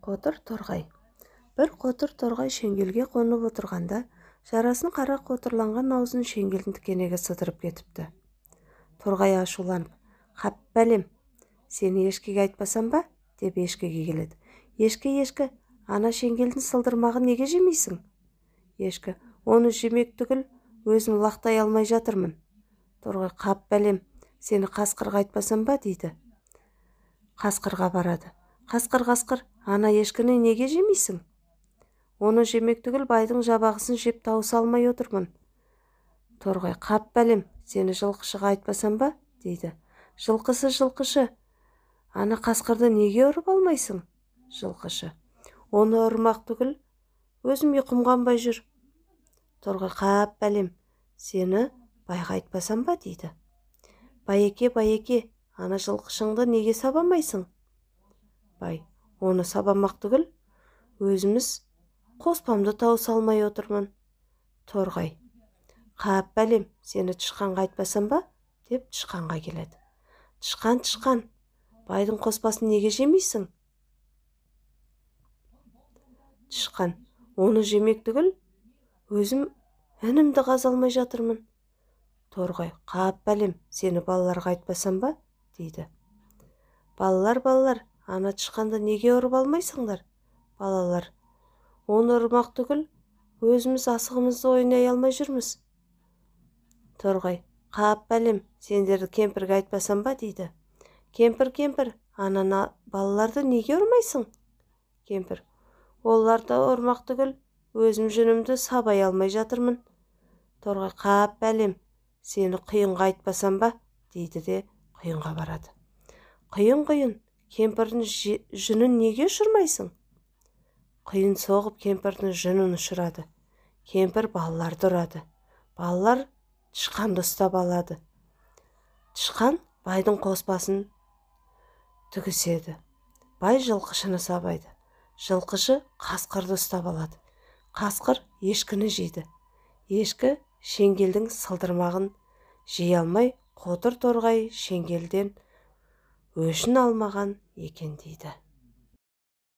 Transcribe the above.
Қотыр торғай. Бір қотыр торғай шеңгелге қонып отырғанда, жарасын қара қотырланған аузын шеңгелдің тікенеге сыдырып кетіпті. Торғай ашуланып, «Қап бәлем, сені ешкіге айтпасам ба?» деп ешкіге келеді. Ешкі, ана шеңгелдің сылдырмағын неге жемейсің? Ешкі, оны жемек түгіл, өзім лақтай алмай жатырмын. Торғай, «Қап бәлем, сені қасқырға айтпасам ба?» дейді. Қасқырға барады. Қасқыр, ана ешкіні неге жемейсің? Оны жемек түгіл, байдың жабағысын жеп тауыса алмай отырмын. Торғай, «Қап бәлем, сені жылқышыға айтпасам ба?» дейді. Жылқышы, ана қасқырды неге ұрып алмайсың? Жылқышы, оны ұрмақ түгіл, өзім ұйқым қанбай жүр. Торғай, «Қап бәлем, сені байға айтпасам ба?» дейді. Байеке, ана жылқышыңды неге сабамайсың? Бай, оны сабамақ түгіл, өзіміз қоспамды тауыса алмай отырмын. Торғай, «Қап бәлем, сені тышқанға айтпасам ба?» деп тышқанға келеді. Тышқан, байдың қоспасын неге жемейсің? Тышқан, оны жемек түгіл, өзім інімді қаза алмай жатырмын. Торғай, «Қап бәлем, сені балаларға айтпасам ба?» дейді. Балалар, ана тышқанды неге ұрып алмайсыңдар? Балалар, оны ұрмақ түгіл, өзіміз асығымызды ойнай алмай жүрміз. Торғай, «Қап бәлем, сендерді кемпірге айтпасам ба?» дейді. Кемпір, ана балаларды неге ұрмайсың? Кемпір, оларды ұрмақ түгіл, өзім жүнімді сабай алмай жатырмын. Торғай, «Қап бәлем, сені құйынға айтпасам ба?» дейді де құйынға барады. Құйын, кемпірдің жүнін неге ұшырмайсың? Құйын соғып кемпірдің жүнін ұшырады. Кемпір балаларды ұрады. Балалар тышқанды ұстап алады. Тышқан байдың қоспасын түгіседі. Бай жылқышыны сабайды. Жылқышы қасқырды ұстап алады. Қасқыр ешкіні жейді. Ешкі шеңгелдің сылдырмағын жей алмай, қотыр торғай шеңгелден өшін алмаған екен дейді.